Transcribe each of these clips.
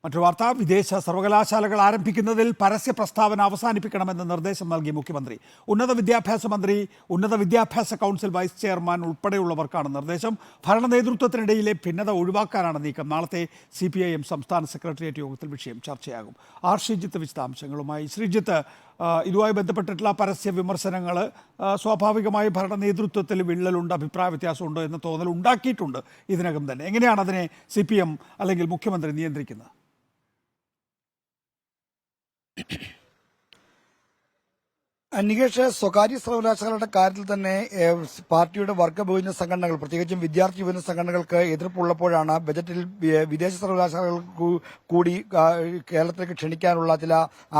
മറ്റൊരു വാർത്ത, വിദേശ സർവകലാശാലകൾ ആരംഭിക്കുന്നതിൽ പരസ്യ പ്രസ്താവന അവസാനിപ്പിക്കണമെന്ന് നിർദ്ദേശം നൽകി മുഖ്യമന്ത്രി. ഉന്നത വിദ്യാഭ്യാസ മന്ത്രി, ഉന്നത വിദ്യാഭ്യാസ കൗൺസിൽ വൈസ് ചെയർമാൻ ഉൾപ്പെടെയുള്ളവർക്കാണ് നിർദ്ദേശം. ഭരണ നേതൃത്വത്തിനിടയിലെ ഭിന്നത ഒഴിവാക്കാനാണ് നീക്കം. നാളത്തെ CPIM സംസ്ഥാന സെക്രട്ടേറിയറ്റ് യോഗത്തിൽ വിഷയം ചർച്ചയാകും. ശ്രീജിത്ത് വിശദാംശങ്ങളുമായി. ശ്രീജിത്ത്, ഇതുമായി ബന്ധപ്പെട്ടിട്ടുള്ള പരസ്യ വിമർശനങ്ങൾ സ്വാഭാവികമായി ഭരണ നേതൃത്വത്തിൽ വിള്ളലുണ്ട്, അഭിപ്രായ വ്യത്യാസമുണ്ട് എന്ന തോന്നൽ ഉണ്ടാക്കിയിട്ടുണ്ട് ഇതിനകം തന്നെ. എങ്ങനെയാണ് അതിനെ CPM അല്ലെങ്കിൽ മുഖ്യമന്ത്രി നിയന്ത്രിക്കുന്നത്? നികേഷ്, സ്വകാര്യ സർവകലാശാലയുടെ കാര്യത്തിൽ തന്നെ പാർട്ടിയുടെ വർഗബഹുജന സംഘടനകൾ, പ്രത്യേകിച്ചും വിദ്യാർത്ഥി യുവജന സംഘടനകൾക്ക് എതിർപ്പുള്ളപ്പോഴാണ് ബജറ്റിൽ വിദേശ സർവകലാശാലകൾക്ക് കൂടി കേരളത്തിലേക്ക് ക്ഷണിക്കാനുള്ള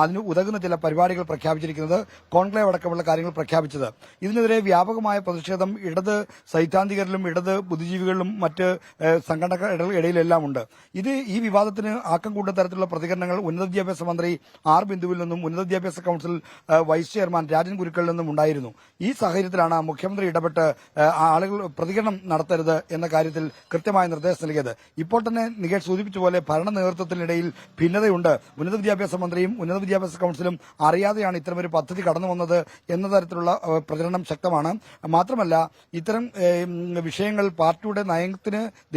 അതിന് ഉതകുന്ന ചില പരിപാടികൾ പ്രഖ്യാപിച്ചിരിക്കുന്നത്, കോൺക്ലേവ് അടക്കമുള്ള കാര്യങ്ങൾ പ്രഖ്യാപിച്ചത്. ഇതിനെതിരെ വ്യാപകമായ പ്രതിഷേധം ഇടത് സൈദ്ധാന്തികരിലും ഇടത് ബുദ്ധിജീവികളിലും മറ്റ് സംഘടനകളുടെ ഇടയിലെല്ലാം ഉണ്ട്. ഈ വിവാദത്തിന് ആക്കം കൂട്ടുന്ന തരത്തിലുള്ള പ്രതികരണങ്ങൾ ഉന്നത വിദ്യാഭ്യാസ മന്ത്രി ബിന്ദുവിൽ നിന്നും ഉന്നത വിദ്യാഭ്യാസ കൌൺസിൽ വൈസ് ചെയർമാൻ രാജൻ ഗുരുക്കളിൽ നിന്നും ഉണ്ടായിരുന്നു. ഈ സാഹചര്യത്തിലാണ് മുഖ്യമന്ത്രി ഇടപെട്ട് ആളുകൾ പ്രതികരണം നടത്തരുത് എന്ന കാര്യത്തിൽ കൃത്യമായ നിർദ്ദേശം നൽകിയത്. ഇപ്പോൾ തന്നെ നികേഷ് സൂചിപ്പിച്ച പോലെ ഭരണ നേതൃത്വത്തിനിടയിൽ ഭിന്നതയുണ്ട്. ഉന്നത വിദ്യാഭ്യാസ മന്ത്രിയും ഉന്നത വിദ്യാഭ്യാസ കൌൺസിലും അറിയാതെയാണ് ഇത്തരമൊരു പദ്ധതി കടന്നു വന്നത് എന്ന തരത്തിലുള്ള പ്രചരണം ശക്തമാണ്. മാത്രമല്ല, ഇത്തരം വിഷയങ്ങൾ പാർട്ടിയുടെ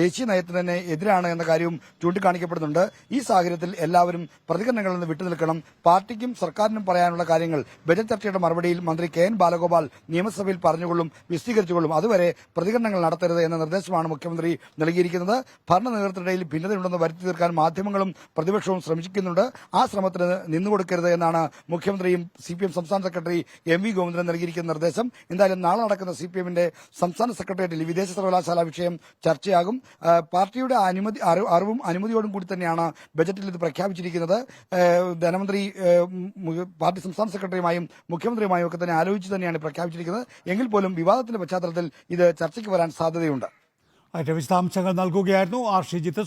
ദേശീയ നയത്തിന് തന്നെ എതിരാണ് എന്ന കാര്യവും ചൂണ്ടിക്കാണിക്കപ്പെടുന്നുണ്ട്. ഈ സാഹചര്യത്തിൽ എല്ലാവരും പ്രതികരണങ്ങളിൽ നിന്ന് വിട്ടുനിൽക്കണം. പാർട്ടിക്കും സർക്കാരിനും പറയാനുള്ള കാര്യങ്ങൾ ബജറ്റ് ചർച്ചയുടെ മറുപടിയിൽ മന്ത്രി KN ബാലഗോപാൽ നിയമസഭയിൽ പറഞ്ഞുകൊള്ളും, വിശദീകരിച്ചുകൊള്ളും. അതുവരെ പ്രതികരണങ്ങൾ നടത്തരുത് എന്ന നിർദ്ദേശമാണ് മുഖ്യമന്ത്രി നൽകിയിരിക്കുന്നത്. ഭരണ നേതൃത്വത്തിനിടയിൽ ഭിന്നതയുണ്ടെന്ന് വരുത്തി തീർക്കാൻ മാധ്യമങ്ങളും പ്രതിപക്ഷവും ശ്രമിക്കുന്നുണ്ട്. ആ ശ്രമത്തിന് നിന്നുകൊടുക്കരുത് എന്നാണ് മുഖ്യമന്ത്രിയും CPM സംസ്ഥാന സെക്രട്ടറി MV ഗോവിന്ദനും നൽകിയിരിക്കുന്ന നിർദ്ദേശം. എന്തായാലും നാളെ നടക്കുന്ന CPMന്റെ സംസ്ഥാന സെക്രട്ടേറിയറ്റിൽ വിദേശ സർവകലാശാല വിഷയം ചർച്ചയാകും. പാർട്ടിയുടെ അറിവും അനുമതിയോടും കൂടി തന്നെയാണ് ബജറ്റിൽ ഇത് പ്രഖ്യാപിച്ചിരിക്കുന്നത്. ധനമന്ത്രി പാർട്ടി സംസ്ഥാന സെക്രട്ടറിയുമായും മുഖ്യമന്ത്രിയുമായും ഒക്കെ തന്നെ ആലോചിച്ച് തന്നെയാണ് പ്രഖ്യാപിച്ചിരിക്കുന്നത്. എങ്കിൽ പോലും വിവാദത്തിന്റെ പശ്ചാത്തലത്തിൽ ഇത് ചർച്ചയ്ക്ക് വരാൻ സാധ്യതയുണ്ട്. വിശദാംശങ്ങൾ നൽകുകയായിരുന്നു ശ്രീജിത്ത്.